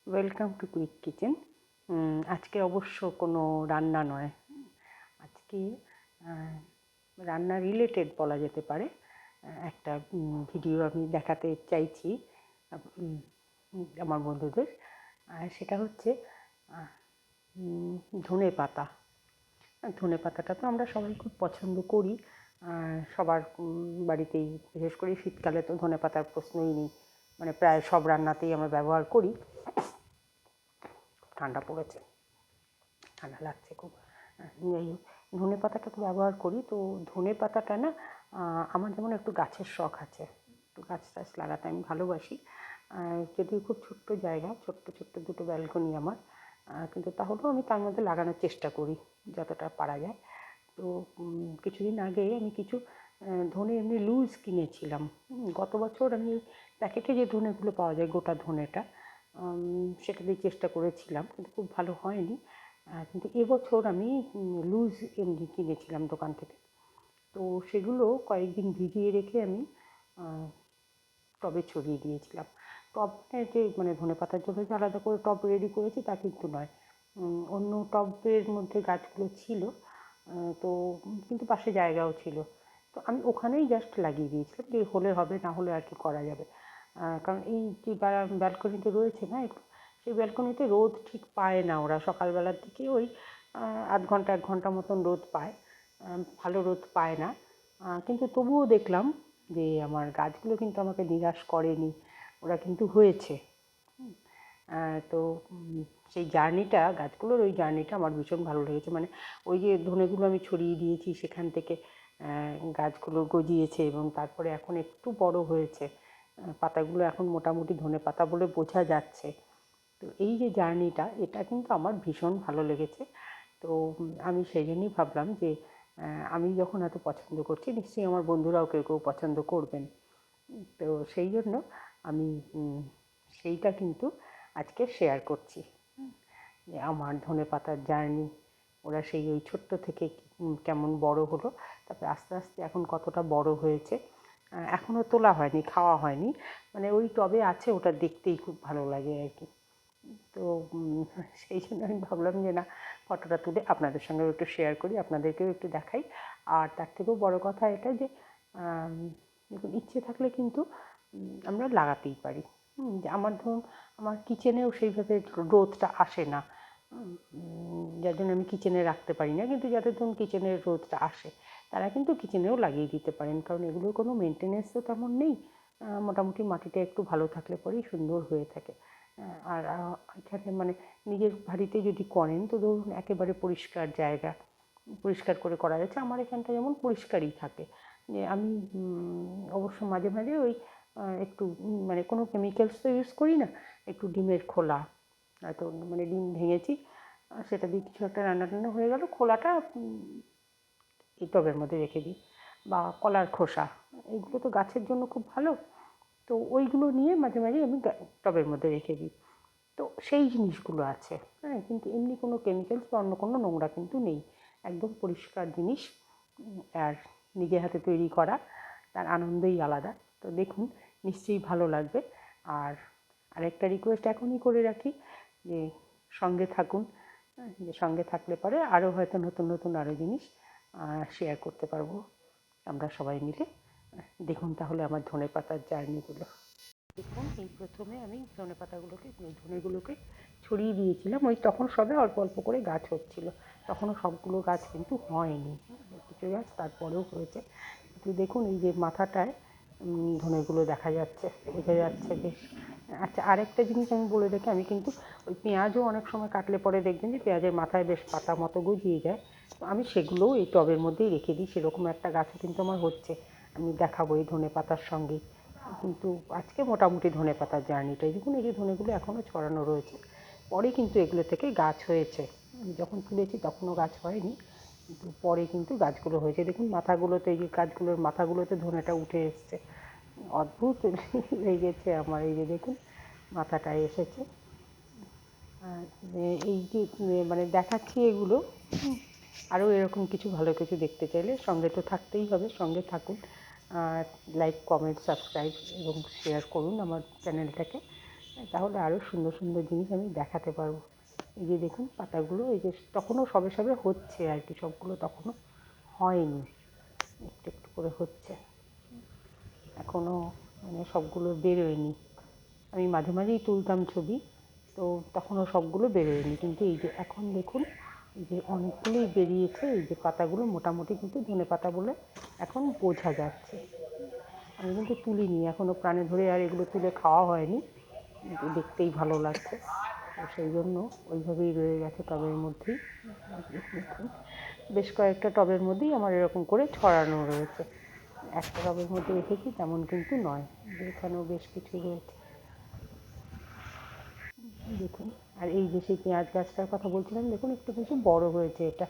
Welcome to quick kitchen. আজকে অবশ্য কোনো রান্না নয়, আজকে রান্না রিলেটেড বলা যেতে পারে। একটা ভিডিও আমি দেখাতে চাইছি আমার বন্ধুদের। সেটা হচ্ছে ধনে পাতা। ধনে পাতাটা তো আমরা সবাই খুব পছন্দ করি, সবার বাড়িতেই, বিশেষ করে শীতকালে তো ধনে পাতার প্রশ্নই নেই, মানে প্রায় সব রান্নাতেই আমরা ব্যবহার করি। ঠান্ডা পড়েছে, ঠান্ডা লাগছে খুব। এই ধনে পাতাটা তো ব্যবহার করি। তো ধনে পাতাটা না, আমার যেমন একটু গাছের শখ আছে, একটু গাছ টাছ লাগাতে আমি ভালোবাসি। যদিও খুব ছোট্ট জায়গা, ছোট্ট ছোট্ট দুটো ব্যালকনি আমার, কিন্তু তাহলেও আমি তার মধ্যে লাগানোর চেষ্টা করি যতটা পারা যায়। তো কিছুদিন আগে আমি কিছু ধনে এমনি লুজ কিনেছিলাম। গত বছর আমি প্যাকেটে যে ধনেগুলো পাওয়া যায়, গোটা ধনেটা, সেটা দিয়ে চেষ্টা করেছিলাম, কিন্তু খুব ভালো হয়নি। কিন্তু এবছর আমি লুজ এমনি কিনেছিলাম দোকান থেকে। তো সেগুলো কয়েকদিন ভিজিয়ে রেখে আমি টবে ছড়িয়ে দিয়েছিলাম। টবটা যে মানে ধনে পাতার জন্য যে আলাদা করে টব রেডি করেছি তা কিন্তু নয়, অন্য টবের মধ্যে গাছগুলো ছিল। তো কিন্তু পাশে জায়গাও ছিল, তো আমি ওখানেই জাস্ট লাগিয়ে দিয়েছিলাম যে হলে হবে, না হলে আর কি করা যাবে। কারণ এই যে ব্যালকনিতে রয়েছে না একটু, সেই ব্যালকনিতে রোদ ঠিক পায় না ওরা। সকালবেলার দিকে ওই আধ ঘন্টা 1 ঘন্টা মতন রোদ পায়, ভালো রোদ পায় না। কিন্তু তবুও দেখলাম যে আমার গাছগুলো কিন্তু আমাকে নিরাশ করেনি, ওরা কিন্তু হয়েছে। তো সেই জার্নিটা, গাছগুলোর ওই জার্নিটা আমার ভীষণ ভালো লেগেছে। মানে ওই যে ধনেগুলো আমি ছড়িয়ে দিয়েছি, সেখান থেকে গাছগুলো গজিয়েছে এবং তারপরে এখন একটু বড় হয়েছে, পাতাগুলো এখন মোটামুটি ধনে পাতা বলে বোঝা যাচ্ছে। তো এই যে জার্নিটা, এটা কিন্তু আমার ভীষণ ভালো লেগেছে। তো আমি সেই জন্যই ভাবলাম যে আমি যখন এত পছন্দ করছি, নিশ্চয়ই আমার বন্ধুরাও কেউ কেউ পছন্দ করবেন। তো সেই জন্য আমি সেইটা কিন্তু আজকে শেয়ার করছি, যে আমার ধনে পাতার জার্নি। ওরা সেই ওই ছোট্ট থেকে কেমন বড় হলো, তারপরে আস্তে আস্তে এখন কতটা বড় হয়েছে। এখনও তোলা হয়নি, খাওয়া হয়নি, মানে ওই টবে আছে, ওটা দেখতেই খুব ভালো লাগে আর কি। তো সেই জন্য আমি ভাবলাম যে না, ফটোটা তুলে আপনাদের সঙ্গেও একটু শেয়ার করি, আপনাদেরকেও একটু দেখাই। আর তার থেকেও বড় কথা এটা যে দেখুন, ইচ্ছে থাকলে কিন্তু আমরা লাগাতেই পারি। আমার ধরুন, আমার কিচেনেও সেইভাবে রোদটা আসে না, যার জন্য আমি কিচেনে রাখতে পারি না। কিন্তু যাদের ধরুন কিচেনের রোদটা আসে, তারা কিন্তু কিচেনেও লাগিয়ে দিতে পারেন, কারণ এগুলোর কোনো মেনটেনেন্স তো তেমন নেই। মোটামুটি মাটিটা একটু ভালো থাকলে পরেই সুন্দর হয়ে থাকে। আর এখানে মানে নিজের বাড়িতে যদি করেন, তো ধরুন একেবারে পরিষ্কার জায়গা, পরিষ্কার করে করা যাচ্ছে। আমার এখানটা যেমন পরিষ্কারই থাকে, যে আমি অবশ্য মাঝে মাঝে ওই একটু মানে কোনো কেমিক্যালস তো ইউজ করি না, একটু ডিমের খোলা, হয়তো মানে ডিম ভেঙেছি, সেটা দিয়ে কিছু একটা রান্না টান্না হয়ে গেল, খোলাটা এই টবের মধ্যে রেখে দিই। বা কলার খোসা, এইগুলো তো গাছের জন্য খুব ভালো, তো ওইগুলো নিয়ে মাঝে মাঝে আমি টবের মধ্যে রেখে দিই। তো সেই জিনিসগুলো আছে, হ্যাঁ, কিন্তু এমনি কোনো কেমিক্যালস বা অন্য কোনো নোংরা কিন্তু নেই, একদম পরিষ্কার জিনিস। আর নিজে হাতে তৈরি করা, তার আনন্দই আলাদা। তো দেখুন, নিশ্চয়ই ভালো লাগবে। আর আরেকটা রিকোয়েস্ট এখনই করে রাখি, যে সঙ্গে থাকুন, যে সঙ্গে থাকলে পরে আরও হয়তো নতুন নতুন আরও জিনিস শেয়ার করতে পারবো আমরা সবাই মিলে। দেখুন তাহলে আমার ধনে পাতার জার্নিগুলো। দেখুন, এই প্রথমে আমি ধনে পাতাগুলোকে, ধনেগুলোকে ছড়িয়ে দিয়েছিলাম, ওই তখন সবে অল্প অল্প করে গাছ হচ্ছিল, তখনও সবগুলো গাছ কিন্তু হয়নি, কিছু গাছ তারপরেও হয়েছে। কিন্তু দেখুন, এই যে মাথাটায় ধনেগুলো দেখা যাচ্ছে, বোঝা যাচ্ছে বেশ। আচ্ছা, আরেকটা জিনিস আমি বলে রাখি, আমি কিন্তু ওই পেঁয়াজও অনেক সময় কাটলে পরে দেখবেন যে পেঁয়াজের মাথায় বেশ পাতা মতো গজিয়ে যায়, তো আমি সেগুলোও এই টবের মধ্যেই রেখে দিই। সেরকম একটা গাছও কিন্তু আমার হচ্ছে, আমি দেখাবো এই ধনে পাতার সঙ্গেই। কিন্তু আজকে মোটামুটি ধনে পাতার জার্নিটাই দেখুন, এই যে ধনেগুলো এখনও ছড়ানো রয়েছে, পরে কিন্তু এগুলো থেকে গাছ হয়েছে। আমি যখন তুলেছি তখনও গাছ হয়নি, কিন্তু পরে কিন্তু গাছগুলো হয়েছে। দেখুন মাথাগুলোতে, এই যে গাছগুলোর মাথাগুলোতে ধনেটা উঠে এসছে, অদ্ভুত লেগেছে আমার। এই যে দেখুন, মাথাটায় এসেছে। এই যে মানে দেখাচ্ছি এগুলো, আরও এরকম কিছু ভালো কিছু দেখতে চাইলে সঙ্গে তো থাকতেই হবে, সঙ্গে থাকুন। লাইক, কমেন্ট, সাবস্ক্রাইব এবং শেয়ার করুন আমার চ্যানেলটাকে। তাহলে আরও সুন্দর সুন্দর জিনিস আমি দেখাতে পারবো। এই যে দেখুন পাতাগুলো, এই যে তখনও সবে সবে হচ্ছে আর কি, সবগুলো তখনও হয়নি, একটু একটু করে হচ্ছে, এখনও মানে সবগুলো বেরোয়নি। আমি মাঝে মাঝেই তুলতাম ছবি, তো তখনও সবগুলো বেরোয়নি, কিন্তু এই যে এখন দেখুন এই যে অনেকগুলোই বেরিয়েছে। এই যে পাতাগুলো মোটামুটি কিন্তু ধনে পাতা বলে এখন বোঝা যাচ্ছে। আমি কিন্তু তুলিনি এখনও প্রাণে ধরে, আর এগুলো তুলে খাওয়া হয়নি, কিন্তু দেখতেই ভালো লাগছে, তো সেই জন্য ওইভাবেই রয়ে গেছে টবের মধ্যেই। দেখুন বেশ কয়েকটা টবের মধ্যেই আমার এরকম করে ছড়ানো রয়েছে, একটা টবের মধ্যে রেখেছি তেমন কিন্তু নয়, এখানেও বেশ কিছু রয়েছে দেখুন। আর এই যে সেই পেঁয়াজ গাছটার কথা বলছিলাম, দেখুন একটু কিন্তু বড় হয়েছে এটা।